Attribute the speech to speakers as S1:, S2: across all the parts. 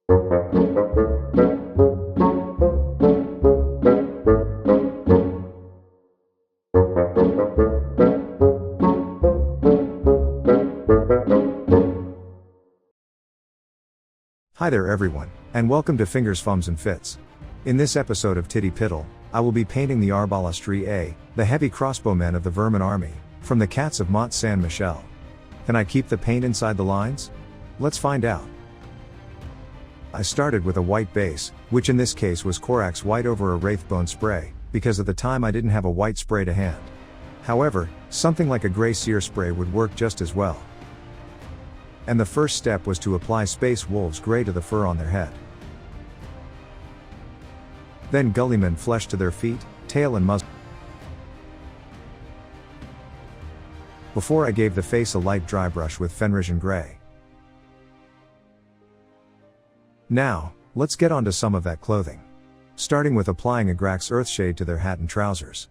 S1: Hi there everyone, and welcome to Fingers, Fums and Fits. In this episode of TTPITL, I will be painting the Arbalestriers, the heavy crossbowmen of the vermin army, from the cats of Mont Michel. Can I keep the paint inside the lines? Let's find out. I started with a white base, which in this case was Corax white over a Wraithbone spray, because at the time I didn't have a white spray to hand. However, something like a gray sear spray would work just as well. And the first step was to apply Space Wolves Grey to the fur on their head. Then Gullyman flesh to their feet, tail and muzzle. Before I gave the face a light dry brush with Fenrisian Grey. Now, let's get on to some of that clothing. Starting with applying a Grax Earthshade to their hat and trousers.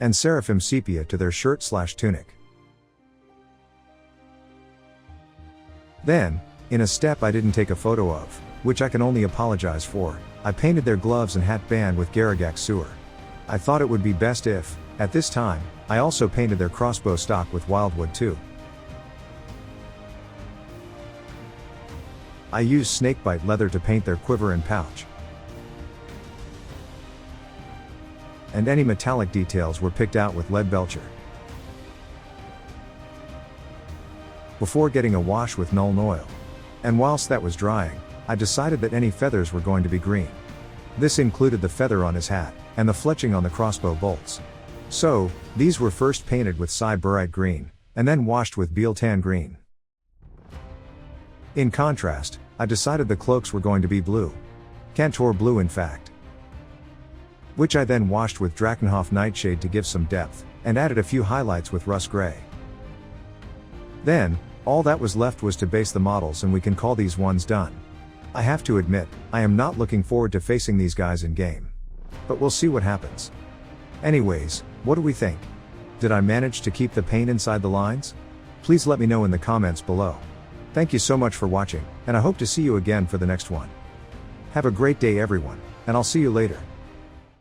S1: And Seraphim Sepia to their shirt/tunic. Then, in a step I didn't take a photo of, which I can only apologize for, I painted their gloves and hat band with Garagax Sewer. I thought it would be best if, at this time, I also painted their crossbow stock with Wildwood too. I used snakebite leather to paint their quiver and pouch. And any metallic details were picked out with lead belcher. Before getting a wash with Nuln Oil. And whilst that was drying, I decided that any feathers were going to be green. This included the feather on his hat, and the fletching on the crossbow bolts. So, these were first painted with Siberite green, and then washed with Bealtan green. In contrast, I decided the cloaks were going to be blue. Cantor blue in fact. Which I then washed with Drakenhof Nightshade to give some depth, and added a few highlights with Rust Grey. Then, all that was left was to base the models and we can call these ones done. I have to admit, I am not looking forward to facing these guys in game. But we'll see what happens. Anyways, what do we think? Did I manage to keep the paint inside the lines? Please let me know in the comments below. Thank you so much for watching, and I hope to see you again for the next one. Have a great day everyone, and I'll see you later.